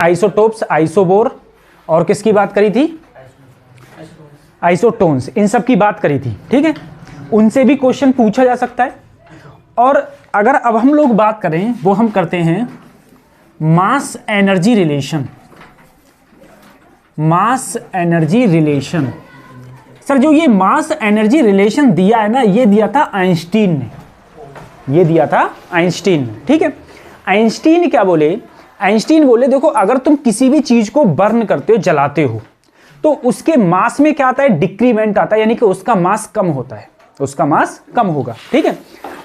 Isotopes, आइसोबोर, और किसकी बात करी थी, आइसोटोन्स, इन सब की बात करी थी। ठीक है, उनसे भी क्वेश्चन पूछा जा सकता है। और अगर अब हम लोग बात करें, वो हम करते हैं mass energy relation. Mass energy relation, sir जो ये मास एनर्जी रिलेशन दिया है ना, ये दिया था आइंस्टीन ने, ये दिया था आइंस्टीन ने। ठीक है, आइंस्टीन क्या बोले, आइंस्टीन बोले देखो अगर तुम किसी भी चीज को बर्न करते हो, जलाते हो, तो उसके मास में क्या आता है, डिक्रीमेंट आता है, यानी कि उसका मास कम होता है, उसका मास कम होगा। ठीक है,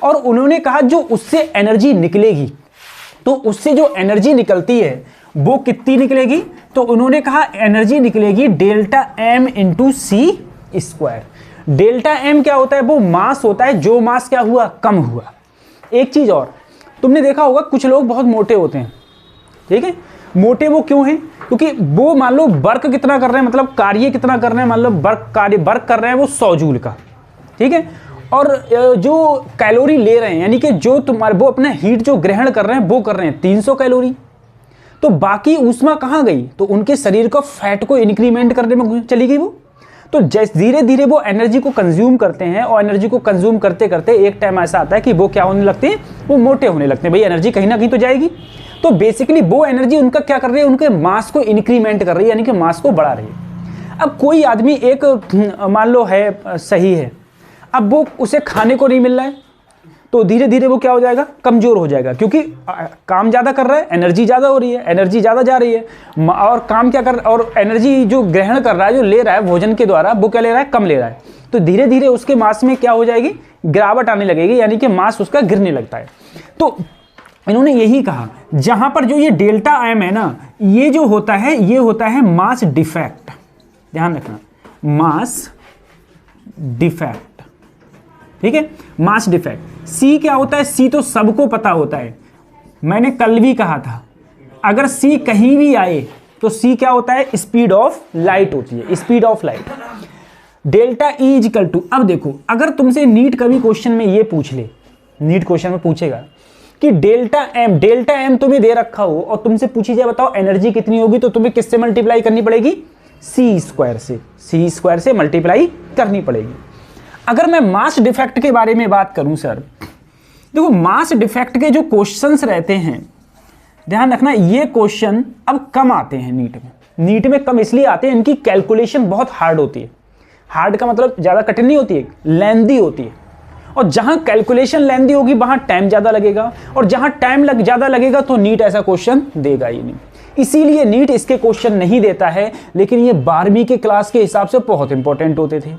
और उन्होंने कहा जो उससे एनर्जी निकलेगी, तो उससे जो एनर्जी निकलती है वो कितनी निकलेगी, तो उन्होंने कहा एनर्जी निकलेगी डेल्टा एम इंटू सी स्क्वायर। डेल्टा एम क्या होता है, वो मास होता है, जो मास क्या हुआ, कम हुआ। एक चीज और, तुमने देखा होगा कुछ लोग बहुत मोटे होते हैं। ठीक है, मोटे वो क्यों हैं, क्योंकि वो मान लो वर्क कितना कर रहे हैं, मतलब कार्य कितना कर रहे हैं, मान लो वर्क कर रहे हैं वो 100 जूल का। ठीक है, और जो कैलोरी ले रहे हैं, यानी कि जो तुम्हारे वो अपना हीट जो ग्रहण कर रहे हैं वो कर रहे हैं 300 कैलोरी, तो बाकी ऊष्मा कहाँ गई, तो उनके शरीर को फैट को इंक्रीमेंट करने में चली गई वो। तो जैसे धीरे धीरे वो एनर्जी को कंज्यूम करते हैं, और एनर्जी को कंज्यूम करते करते एक टाइम ऐसा आता है कि वो क्या होने लगते हैं, वो मोटे होने लगते हैं। भाई एनर्जी कहीं ना कहीं तो जाएगी, तो बेसिकली वो एनर्जी उनका क्या कर रही है, उनके मास को इंक्रीमेंट कर रही है, यानी कि मास को बढ़ा रही है। अब कोई आदमी एक मान लो है सही है, अब वो उसे खाने को नहीं मिल रहा है, तो धीरे धीरे वो क्या हो जाएगा, कमजोर हो जाएगा, क्योंकि काम ज़्यादा कर रहा है, एनर्जी ज़्यादा हो रही है, एनर्जी ज़्यादा जा रही है, और काम क्या कर, और एनर्जी जो ग्रहण कर रहा है, जो ले रहा है भोजन के द्वारा, वो क्या ले रहा है, कम ले रहा है, तो धीरे धीरे उसके मास में क्या हो जाएगी, गिरावट आने लगेगी, यानी कि मास उसका गिरने लगता है। तो इन्होंने यही कहा, जहां पर जो ये डेल्टा एम है ना, ये जो होता है, ये होता है मास डिफेक्ट, ध्यान रखना, मास डिफेक्ट। ठीक है, मास डिफेक्ट। सी क्या होता है, सी तो सबको पता होता है, मैंने कल भी कहा था, अगर सी कहीं भी आए तो सी क्या होता है, स्पीड ऑफ लाइट होती है, speed of light. Delta E is equal to, अब देखो अगर तुमसे नीट कभी क्वेश्चन में ये पूछ ले, नीट क्वेश्चन में पूछेगा कि डेल्टा एम तुम्हें दे रखा हो और तुमसे पूछी जाए बताओ एनर्जी कितनी होगी, तो तुम्हें किससे मल्टीप्लाई करनी पड़ेगी, सी स्क्वायर से मल्टीप्लाई करनी पड़ेगी। अगर मैं मास डिफेक्ट के बारे में बात करूं सर, देखो मास डिफेक्ट के जो क्वेश्चंस रहते हैं, ध्यान रखना ये क्वेश्चन अब कम आते हैं नीट में कम इसलिए आते हैं, इनकी कैलकुलेशन बहुत हार्ड होती है। हार्ड का मतलब ज़्यादा कठिन नहीं होती है, लेंदी होती है, और जहां कैलकुलेशन लेंदी होगी वहां टाइम ज़्यादा लगेगा, और जहां टाइम ज़्यादा लगेगा तो नीट ऐसा क्वेश्चन देगा ही नहीं। इसीलिए नीट इसके क्वेश्चन नहीं देता है, लेकिन ये 12वीं के क्लास के हिसाब से बहुत इंपॉर्टेंट होते थे।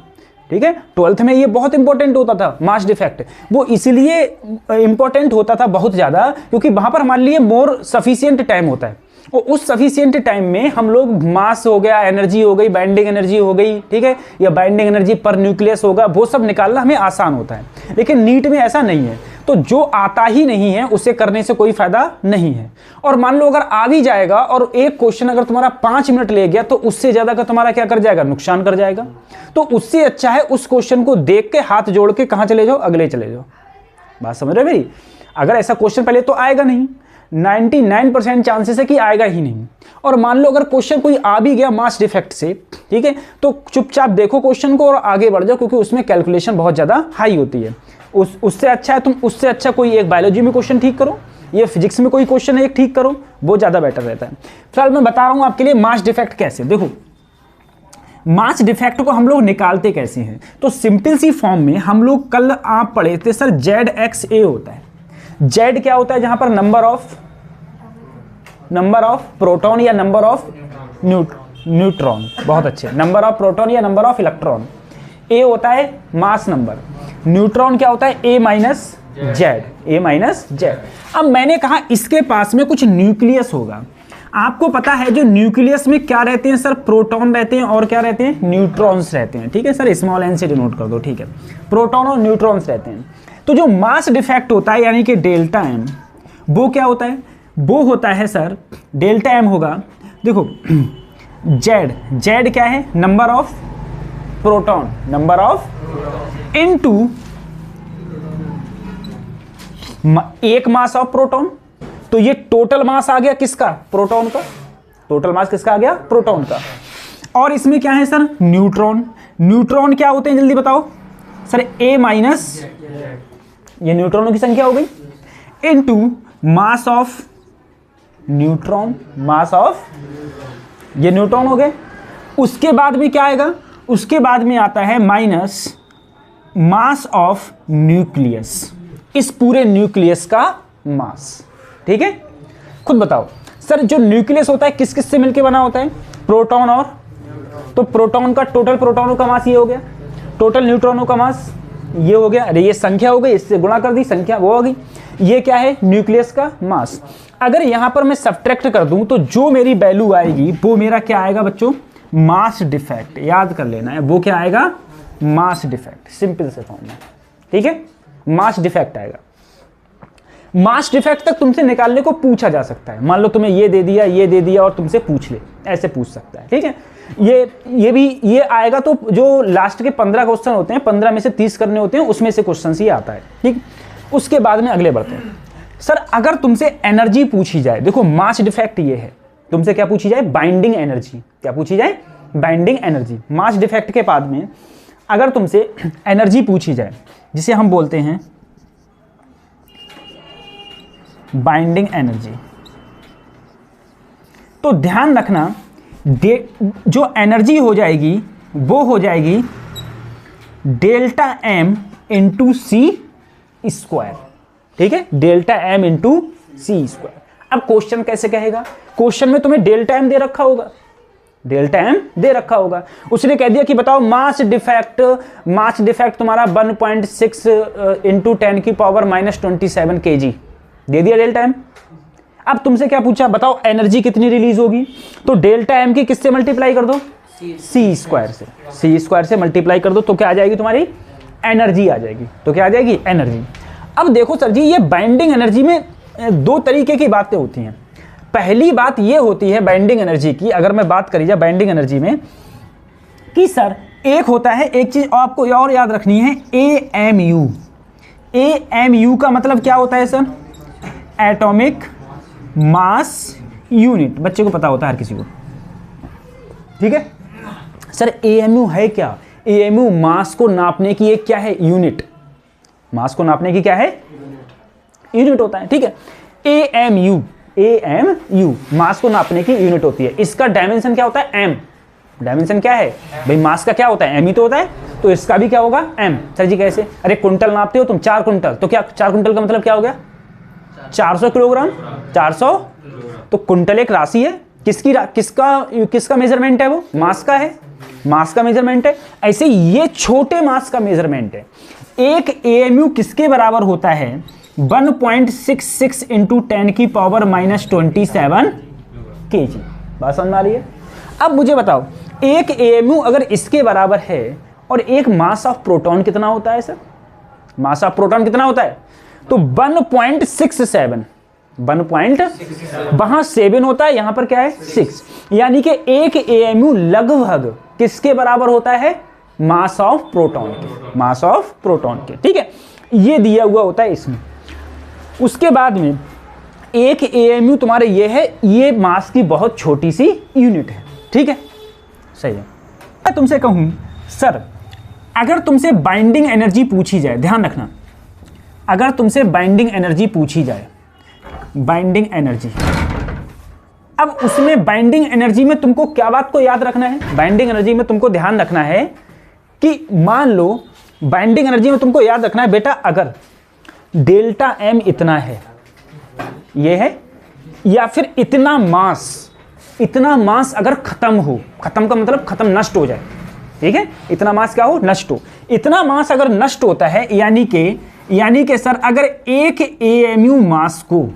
ठीक है, 12th में ये बहुत इंपॉर्टेंट होता था मास डिफेक्ट, वो इसलिए इंपॉर्टेंट होता था बहुत ज़्यादा, क्योंकि वहां पर हमारे लिए मोर सफिशियंट टाइम होता है, और उस सफिशियंट टाइम में हम लोग मास हो गया, एनर्जी हो गई, बाइंडिंग एनर्जी हो गई, ठीक है, या बाइंडिंग एनर्जी पर न्यूक्लियस होगा, वो सब निकालना हमें आसान होता है। लेकिन नीट में ऐसा नहीं है, तो जो आता ही नहीं है उसे करने से कोई फायदा नहीं है। और मान लो अगर आ भी जाएगा और एक क्वेश्चन अगर तुम्हारा 5 मिनट ले गया, तो उससे ज्यादा का तुम्हारा क्या कर जाएगा, नुकसान कर जाएगा। तो उससे अच्छा है उस क्वेश्चन को देख के हाथ जोड़ के कहां चले जाओ, अगले चले जाओ। बात समझ रहे हो मेरी? अगर ऐसा क्वेश्चन पहले तो आएगा नहीं, 99% चांसेस है कि आएगा ही नहीं। और मान लो अगर क्वेश्चन कोई आ भी गया मास डिफेक्ट से, ठीक है, तो चुपचाप देखो क्वेश्चन को और आगे बढ़ जाओ, क्योंकि उसमें कैलकुलेशन बहुत ज़्यादा हाई होती है। उससे अच्छा है तुम उससे अच्छा कोई एक बायोलॉजी में क्वेश्चन ठीक करो, ये फिजिक्स में कोई क्वेश्चन है एक ठीक करो, वो ज़्यादा बेटर रहता है। फिलहाल मैं बता रहा हूँ आपके लिए मास डिफेक्ट कैसे। देखो मास डिफेक्ट को हम लोग निकालते कैसे हैं, तो सिंपल सी फॉर्म में हम लोग कल आप पढ़े थे सर, ZXA होता है। Z क्या होता है, जहां पर नंबर ऑफ प्रोटॉन या नंबर ऑफ न्यूट्रॉन, बहुत अच्छे, नंबर ऑफ प्रोटॉन या नंबर ऑफ इलेक्ट्रॉन। A होता है मास नंबर, न्यूट्रॉन क्या होता है, A माइनस Z। अब मैंने कहा इसके पास में कुछ न्यूक्लियस होगा। आपको पता है जो न्यूक्लियस में क्या रहते हैं सर, प्रोटॉन रहते हैं और क्या रहते हैं, न्यूट्रॉन्स रहते हैं। ठीक है सर, स्मॉल n से डिनोट कर दो, ठीक है, प्रोटॉन और न्यूट्रॉन्स रहते हैं। तो जो मास डिफेक्ट होता है यानी कि डेल्टा एम, वो क्या होता है, वो होता है सर डेल्टा एम होगा, देखो Z क्या है, number of proton, number of into एक मास ऑफ प्रोटॉन। तो ये टोटल मास आ गया किसका, प्रोटॉन का, टोटल मास किसका आ गया? प्रोटॉन का। और इसमें क्या है सर? न्यूट्रॉन। न्यूट्रॉन क्या होते हैं जल्दी बताओ सर? ए माइनस, ये न्यूट्रॉनों की संख्या हो गई, into mass of neutron, mass of, ये न्यूट्रॉन हो गए। उसके बाद में क्या आएगा? उसके बाद में आता है माइनस मास ऑफ न्यूक्लियस, इस पूरे न्यूक्लियस का मास। ठीक है, खुद बताओ सर जो न्यूक्लियस होता है किस किस से मिलकर बना होता है? प्रोटॉन और, तो प्रोटॉन का टोटल प्रोटॉनों का मास ये हो गया, टोटल न्यूट्रॉनों का मास ये हो गया। अरे ये संख्या हो गई, इससे गुणा कर दी, संख्या वो हो गई। ये क्या है? न्यूक्लियस का मास। अगर यहां पर मैं सब्ट्रैक्ट कर दूं तो जो मेरी वैल्यू आएगी वो मेरा क्या आएगा बच्चों? Mass defect. याद कर लेना है, वो क्या आएगा? मास डिफेक्ट, सिंपल से फॉर्म में। ठीक है, मास डिफेक्ट आएगा। मास डिफेक्ट तक तुमसे निकालने को पूछा जा सकता है। मान लो तुम्हें ये दे दिया, ये दे दिया और तुमसे पूछ ले, ऐसे पूछ सकता है। ठीक है, ये भी ये आएगा। तो जो लास्ट के 15 क्वेश्चन होते हैं, 15 में से 30 करने होते हैं, उसमें से क्वेश्चन ही आता है। ठीक, उसके बाद में अगले बढ़ते हैं। सर अगर तुमसे एनर्जी पूछी जाए, देखो मास डिफेक्ट ये है, तुमसे क्या पूछी जाए? Binding energy. क्या पूछी जाए? Binding energy. मास डिफेक्ट के बाद में अगर तुमसे एनर्जी पूछी जाए, जिसे हम बोलते हैं बाइंडिंग एनर्जी, तो ध्यान रखना जो एनर्जी हो जाएगी वो हो जाएगी डेल्टा एम इंटू सी स्क्वायर। ठीक है, डेल्टा एम इंटू सी स्क्वायर। अब क्वेश्चन कैसे कहेगा? क्वेश्चन में तुम्हें डेल्टा एम दे रखा होगा, डेल्टा एम दे रखा होगा। उसने कह दिया कि बताओ मास डिफेक्ट तुम्हारा 1.6 इंटू 10 की पावर -27 kg दे दिया डेल्टा एम। अब तुमसे क्या पूछा? बताओ एनर्जी कितनी रिलीज होगी? तो डेल्टा एम की किससे मल्टीप्लाई कर दो? सी स्क्वायर से। सी स्क्वायर से मल्टीप्लाई कर दो तो क्या आ जाएगी? तुम्हारी एनर्जी आ जाएगी। तो क्या आ जाएगी? एनर्जी। अब देखो सर जी, ये बाइंडिंग एनर्जी में दो तरीके की बातें होती हैं। पहली बात ये होती है बाइंडिंग एनर्जी की, अगर मैं बात करी जाए बाइंडिंग एनर्जी में, कि सर एक होता है, एक चीज आपको और याद रखनी है, AMU। AMU का मतलब क्या होता है सर? Atomic mass unit. बच्चे को पता होता है हर किसी को। ठीक है सर, AMU है क्या? AMU मास को नापने की एक क्या है? यूनिट। मास को नापने की क्या है? यूनिट होता है। ठीक है, AMU मास को नापने की यूनिट होती है। इसका डायमेंशन क्या होता है? M। डायमेंशन क्या है भाई? मास का क्या होता है? M ही तो होता है, तो इसका भी क्या होगा? M। सर जी कैसे? अरे कुंटल नापते हो तुम, 4 कुंटल, तो क्या 4 कुंटल का मतलब क्या हो गया? 400 किलोग्राम। 400, तो कुंटल एक राशि है, किसका मेजरमेंट है? वो मास का है, मास का मेजरमेंट है। ऐसे ये छोटे मास का मेजरमेंट है। एक AMU किसके बराबर होता है? 1.66 इंटू 10 की पावर -27 kg। बात समझ में आ रही है? अब मुझे बताओ, एक AMU अगर इसके बराबर है और एक मास ऑफ प्रोटॉन कितना होता है सर? मास ऑफ प्रोटॉन कितना होता है? तो 1.67, वहां 7 होता है, यहां पर क्या है? 6। यानी कि एक AMU लगभग किसके बराबर होता है? मास ऑफ प्रोटॉन के, मास ऑफ प्रोटॉन के। ठीक है, ये दिया हुआ होता है इसमें। उसके बाद में एक AMU तुम्हारे ये है, ये मास की बहुत छोटी सी यूनिट है। ठीक है, सही है। मैं तुमसे कहूं सर, अगर तुमसे बाइंडिंग एनर्जी पूछी जाए, ध्यान रखना, अगर तुमसे बाइंडिंग एनर्जी पूछी जाए, बाइंडिंग एनर्जी, अब उसमें बाइंडिंग एनर्जी में तुमको क्या बात को याद रखना है? बाइंडिंग एनर्जी में तुमको ध्यान रखना है कि मान लो बाइंडिंग एनर्जी में तुमको याद रखना है बेटा, अगर डेल्टा एम इतना है, ये है, या फिर इतना मास अगर खत्म हो, खत्म का मतलब खत्म, नष्ट हो जाए। ठीक है, इतना मास क्या हो? नष्ट हो। इतना मास अगर नष्ट होता है, यानी कि सर अगर एक AMU मास को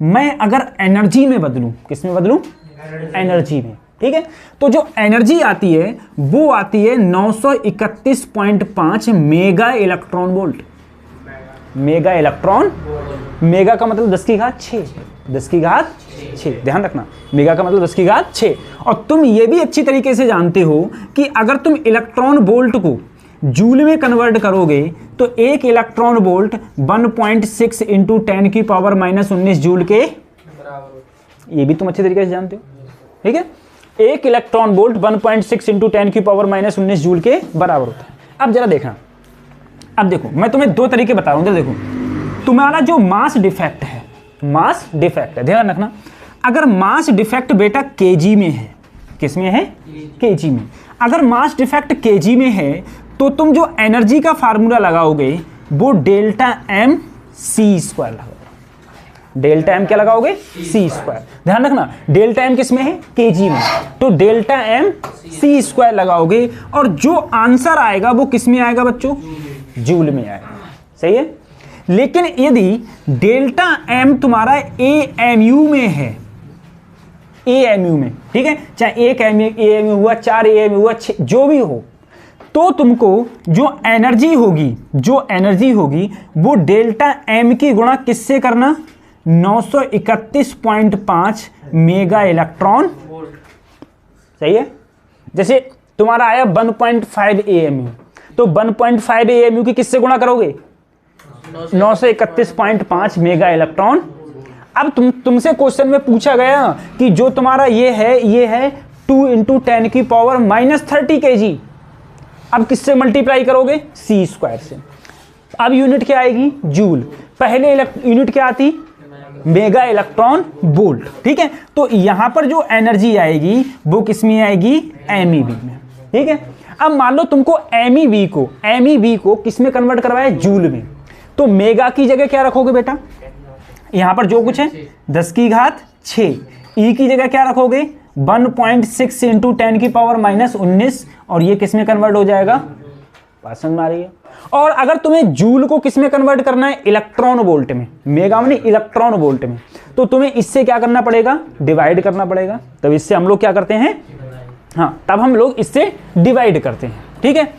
मैं अगर एनर्जी में बदलूं, किस में बदलूं? एनर्जी में। ठीक है, तो जो एनर्जी आती है वो आती है 931.5 mega electron volt. Mega electron, mega का मतलब 10 की घात 6, 10 की घात 6, ध्यान रखना, मेगा का मतलब 10 की घात 6। और तुम ये भी अच्छी तरीके से जानते हो कि अगर तुम इलेक्ट्रॉन वोल्ट को जूल में कन्वर्ट करोगे तो एक इलेक्ट्रॉन वोल्ट 1.6 इंटू 10 की पावर -19 जूल के, ये भी तुम अच्छे तरीके से जानते हो। ठीक है। एक इलेक्ट्रॉन वोल्ट 1.6 इंटू 10⁻⁻19 जूल के बराबर होता है। अब जरा देखना, अब देखो मैं तुम्हें दो तरीके बता रहा हूँ। देखो तुम्हारा जो मास डिफेक्ट है, मास डिफेक्ट है, ध्यान रखना। अगर मास डिफेक्ट बेटा केजी में है, किस में है? केजी में। अगर मास डिफेक्ट केजी में है तो तुम जो एनर्जी का फार्मूला लगाओगे वो डेल्टा एम सी स्क्वायर लगाओगे। डेल्टा एम क्या लगाओगे? सी स्क्वायर। ध्यान रखना डेल्टा एम किस में है? केजी में। तो डेल्टा एम सी स्क्वायर लगाओगे और जो आंसर आएगा वो किस में आएगा बच्चों? जूल में आएगा। सही है। लेकिन यदि डेल्टा एम तुम्हारा एएमयू में है, एएमयू में, ठीक है, चाहे एक एएमयू हुआ, 4 एएमयू हुआ, जो भी हो, तो तुमको जो एनर्जी होगी वो डेल्टा एम की गुणा किससे करना? 931.5 मेगा इलेक्ट्रॉन। सही है। जैसे तुम्हारा आया 1.5 एएमयू, तो 1.5 एएमयू की किससे गुणा करोगे? 931.5 मेगा इलेक्ट्रॉन। अब तुमसे क्वेश्चन में पूछा गया कि जो तुम्हारा ये है 2 इंटू 10⁻⁻30 kg। अब किससे मल्टीप्लाई करोगे? सी स्क्वायर से। अब यूनिट क्या आएगी? जूल। पहले यूनिट क्या आती? Mega electron volt. ठीक है। तो यहां पर जो एनर्जी आएगी वो किस में आएगी? एमईवी में। ठीक है। अब मान लो तुमको एमईवी को किस में कन्वर्ट करवाया? जूल में। तो मेगा की जगह क्या रखोगे बेटा? यहां पर जो कुछ है 10⁻6। ई की जगह क्या रखोगे? 1.6 इंटू 10⁻⁻19 और ये किस में कन्वर्ट हो जाएगा? पासन मारिए। और अगर तुम्हें जूल को किस में कन्वर्ट करना है? इलेक्ट्रॉन वोल्ट में। मेगा में नहीं, इलेक्ट्रॉन वोल्ट में। तो तुम्हें इससे क्या करना पड़ेगा? डिवाइड करना पड़ेगा। तब इससे हम लोग क्या करते हैं? हाँ, तब हम लोग इससे डिवाइड करते हैं। ठीक है,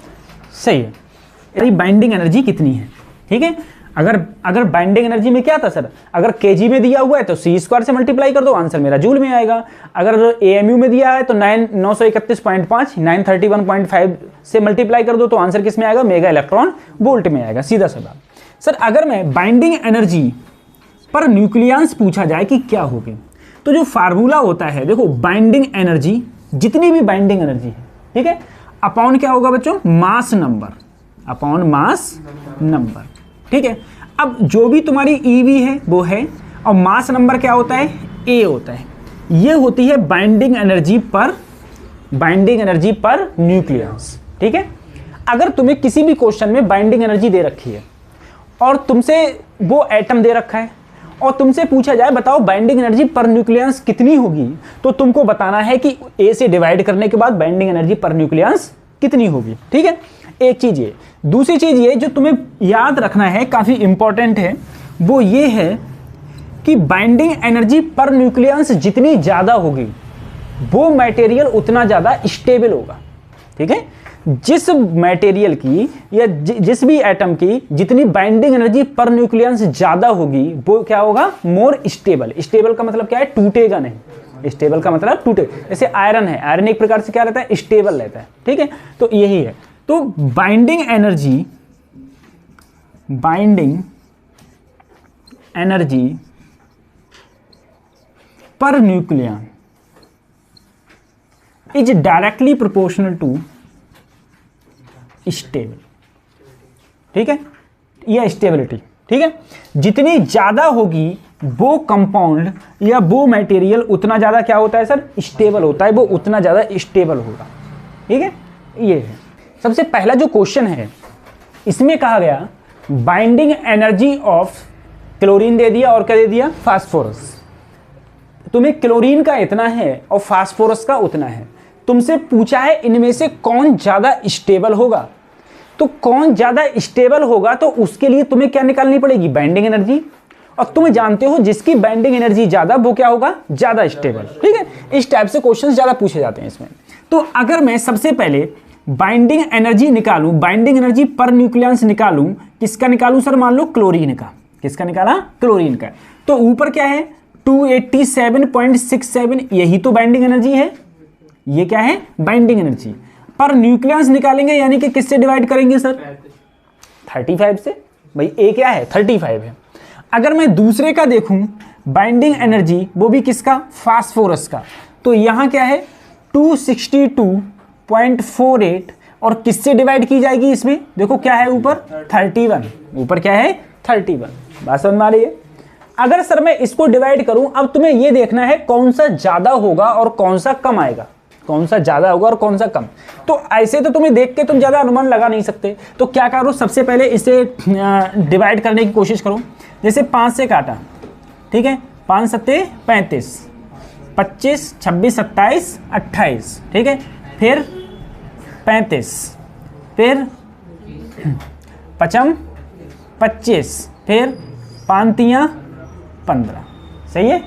सही है। बाइंडिंग एनर्जी कितनी है? ठीक है। अगर बाइंडिंग एनर्जी में क्या था सर? अगर केजी में दिया हुआ है तो सी स्क्वायर से मल्टीप्लाई कर दो, आंसर मेरा जूल में आएगा। अगर एएमयू में दिया है तो 931.5 931.5 से मल्टीप्लाई कर दो तो आंसर किस में आएगा? मेगा इलेक्ट्रॉन वोल्ट में आएगा। सीधा सवाल। सर अगर मैं बाइंडिंग एनर्जी पर न्यूक्लियंस पूछा जाए कि क्या होगी, तो जो फार्मूला होता है, देखो बाइंडिंग एनर्जी, जितनी भी बाइंडिंग एनर्जी है, ठीक है, अपॉन क्या होगा बच्चों? Mass number, upon mass number. ठीक है। अब जो भी तुम्हारी ईवी है वो है, और मास नंबर क्या होता है? ए होता है। ये होती है बाइंडिंग एनर्जी पर न्यूक्लियस। ठीक है। अगर तुम्हें किसी भी क्वेश्चन में बाइंडिंग एनर्जी दे रखी है और तुमसे वो एटम दे रखा है और तुमसे पूछा जाए बताओ बाइंडिंग एनर्जी पर न्यूक्लियस कितनी होगी, तो तुमको बताना है कि ए से डिवाइड करने के बाद बाइंडिंग एनर्जी पर न्यूक्लियस कितनी होगी। ठीक है। एक चीज ये। दूसरी चीज ये जो तुम्हें याद रखना है, काफी इंपॉर्टेंट है, वो ये है कि बाइंडिंग एनर्जी पर न्यूक्लियस जितनी ज्यादा होगी वो मटेरियल उतना ज्यादा स्टेबल होगा। ठीक है। जिस मटेरियल की या जिस भी एटम की जितनी बाइंडिंग एनर्जी पर न्यूक्लियस ज्यादा होगी वो क्या होगा? More stable. स्टेबल का मतलब क्या है? टूटेगा नहीं। स्टेबल का मतलब टूटे। जैसे आयरन है, आयरन एक प्रकार से क्या रहता है? स्टेबल रहता है। ठीक है। तो यही है। तो binding energy per nucleon is directly proportional to stable. ठीक है, यह स्टेबिलिटी। ठीक है। जितनी ज्यादा होगी वो कंपाउंड या वो मटेरियल उतना ज्यादा क्या होता है सर? स्टेबल होता है। वो उतना ज्यादा स्टेबल होगा। ठीक है। ये है सबसे पहला जो क्वेश्चन है, इसमें कहा गया बाइंडिंग एनर्जी ऑफ क्लोरीन दे दिया और क्या दे दिया? फास्फोरस। तुम्हें क्लोरीन का इतना है और फास्फोरस का उतना है। तुमसे पूछा है इनमें से कौन ज्यादा स्टेबल होगा, तो कौन ज्यादा स्टेबल होगा तो उसके लिए तुम्हें क्या निकालनी पड़ेगी? Binding energy. और तुम जानते हो जिसकी बाइंडिंग एनर्जी ज्यादा वो क्या होगा? ज्यादा स्टेबल। ठीक है। इस टाइप से क्वेश्चन ज्यादा पूछे जाते हैं इसमें। तो अगर मैं सबसे पहले बाइंडिंग एनर्जी निकालूं, बाइंडिंग एनर्जी पर न्यूक्लियस निकालूं, किसका निकालूं सर? मान लो क्लोरीन का। किसका निकाला? क्लोरीन का। तो ऊपर क्या है? 287.67, यही तो बाइंडिंग एनर्जी है। ये क्या है? Binding energy. पर न्यूक्लियस निकालेंगे यानी कि किससे डिवाइड करेंगे सर? 35 से। भाई ए क्या है? 35 है। अगर मैं दूसरे का देखूं बाइंडिंग एनर्जी, वो भी किसका? फास्फोरस का। तो यहाँ क्या है 262.48 और किससे डिवाइड की जाएगी इसमें, देखो क्या है ऊपर 31, ऊपर क्या है 31। बात समझ में आ रही है। अगर सर मैं इसको डिवाइड करूं, अब तुम्हें ये देखना है कौन सा ज्यादा होगा और कौन सा कम आएगा, कौन सा ज्यादा होगा और कौन सा कम। तो ऐसे तो तुम्हें देख के तुम ज्यादा अनुमान लगा नहीं सकते, तो क्या करो सबसे पहले इसे डिवाइड करने की कोशिश करो। जैसे 5 से काटा, ठीक है, 5 सत्ते 35, 25, 26, 27, 28, ठीक है, फिर 35, फिर 55, 25, फिर 5 तियां 15, सही है।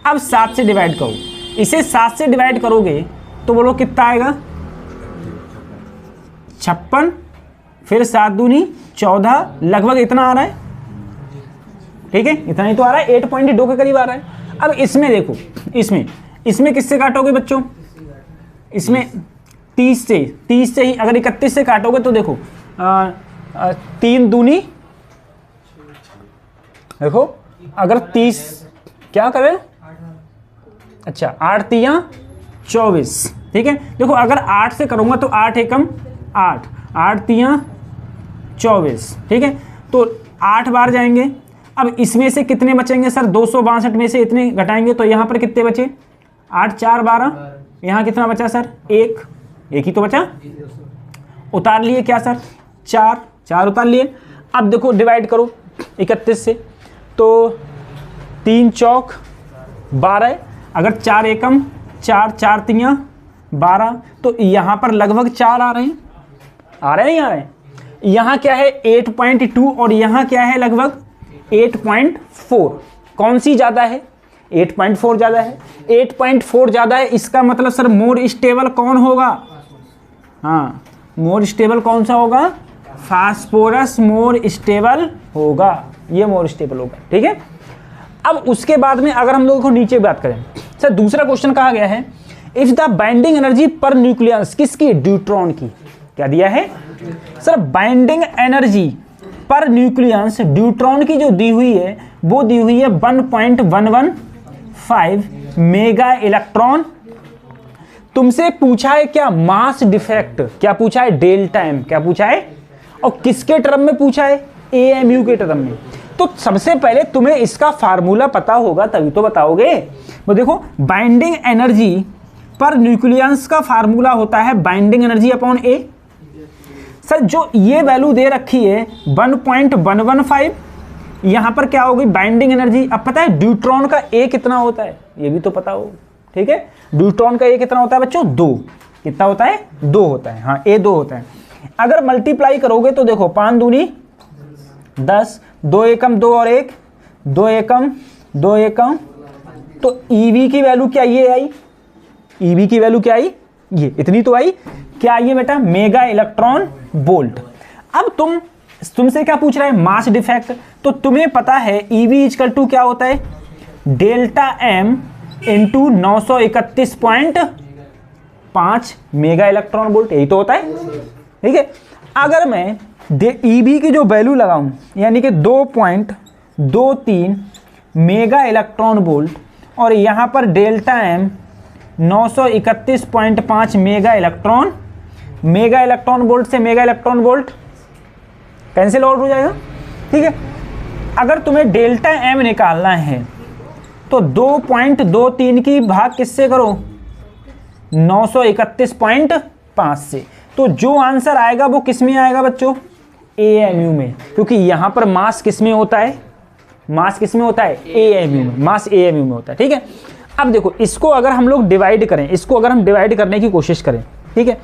अब 7 से डिवाइड करो, इसे 7 से डिवाइड करोगे तो बोलो कितना आएगा 56, फिर 7 दूनी 14, लगभग इतना आ रहा है, ठीक है, इतना ही तो आ रहा है, 8.2 के करीब आ रहा है। अब इसमें देखो, इसमें किससे काटोगे बच्चों, इसमें 30 से ही अगर 31 से काटोगे तो देखो 3 दूनी, देखो अगर 30 क्या करें, अच्छा 8 तियां 24, ठीक है। देखो अगर 8 से करूंगा तो 8 एकम 8, 8 तियां 24, ठीक है, तो 8 बार जाएंगे। अब इसमें से कितने बचेंगे सर, 262 में से इतने घटाएंगे तो यहाँ पर कितने बचे, 8 4 12, यहाँ कितना बचा सर, एक ही तो बचा, उतार लिए क्या सर, 4 उतार लिए। अब देखो डिवाइड करो 31 से, तो 3 चौक 12, अगर 4 एकम 4, 4 तियां 12, तो यहाँ पर लगभग 4 आ रहे हैं, नहीं आ रहे हैं। यहाँ क्या है 8.2 और यहाँ क्या है लगभग 8.4, कौन सी ज़्यादा है, 8.4 ज़्यादा है। 8.4 ज़्यादा है, इसका मतलब सर मोर स्टेबल कौन होगा, हाँ मोर स्टेबल कौन सा होगा, फास्फोरस मोर स्टेबल होगा, ये मोर स्टेबल होगा, ठीक है। अब उसके बाद में अगर हम लोगों को नीचे बात करें, सर दूसरा क्वेश्चन कहा गया है इफ द बाइंडिंग एनर्जी पर न्यूक्लियस, किसकी, ड्यूट्रॉन की, क्या दिया है सर, बाइंडिंग एनर्जी पर न्यूक्लियस ड्यूट्रॉन की जो दी हुई है वो दी हुई है 1.115 मेगा इलेक्ट्रॉन। तुमसे पूछा है क्या, मास डिफेक्ट, क्या पूछा है, डेल्टा एम, क्या पूछा है, और किसके टर्म में पूछा है, एएमयू के टर्म में। तो सबसे पहले तुम्हें इसका फार्मूला पता होगा तभी तो बताओगे। वो देखो बाइंडिंग एनर्जी पर न्यूक्लियस का फार्मूला होता है बाइंडिंग एनर्जी अपॉन ए। सर जो ये वैल्यू दे रखी है 1.115, यहाँ पर क्या होगी बाइंडिंग एनर्जी। अब पता है ड्यूट्रॉन का ए कितना होता है, ये भी तो पता हो, ठीक है। ड्यूट्रॉन का ए कितना होता है बच्चों, 2, कितना होता है, 2 होता है, हाँ ए 2 होता है। अगर मल्टीप्लाई करोगे तो देखो 5 दूनी 10, 2 एकम 2 और 1, 2 एकम 2 एकम, तो ईवी की वैल्यू क्या ये आई, ईवी की वैल्यू क्या आई, ये इतनी तो आई, क्या आई है बेटा, मेगा इलेक्ट्रॉन वोल्ट। अब तुमसे क्या पूछ रहा है, मास डिफेक्ट, तो तुम्हें पता है ईवी इक्वल टू क्या होता है, delta M into 931.5 mega electron volt, यही तो होता है, ठीक है। अगर मैं ईबी की जो वैल्यू लगाऊं यानी कि 2.23 मेगा इलेक्ट्रॉन वोल्ट और यहाँ पर delta M 931.5 mega electron volt से mega electron volt cancel out हो जाएगा, ठीक है। अगर तुम्हें डेल्टा एम निकालना है तो 2.23 की भाग किससे करो, 931.5 से, तो जो आंसर आएगा वो किस में आएगा बच्चों, एएमयू में, क्योंकि यहां पर मास किस में होता है, मास किस में होता है, एएमयू में, मास एएमयू में होता है, ठीक है। अब देखो इसको अगर हम लोग डिवाइड करें, इसको अगर हम डिवाइड करने की कोशिश करें, ठीक है,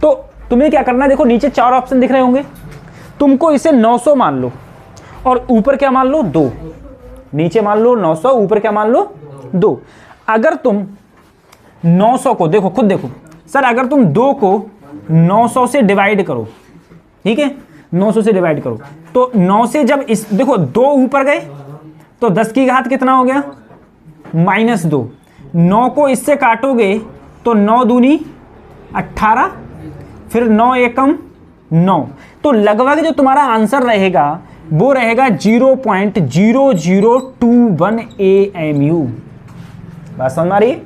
तो तुम्हें क्या करना है, देखो नीचे 4 ऑप्शन दिख रहे होंगे, तुमको इसे 900 मान लो और ऊपर क्या मान लो, 2, नीचे मान लो 900, ऊपर क्या मान लो 2। अगर तुम 900 को देखो, खुद देखो सर, अगर तुम 2 को 900 से डिवाइड करो, ठीक है, 900 से डिवाइड करो तो 9 से जब इस देखो 2 ऊपर गए तो 10 की घात कितना हो गया, -2। 9 को इससे काटोगे तो 9 दूनी 18, फिर 9 एकम 9, तो लगभग जो तुम्हारा आंसर रहेगा वो रहेगा 0.0021 AMU। बात समझ आ रही है।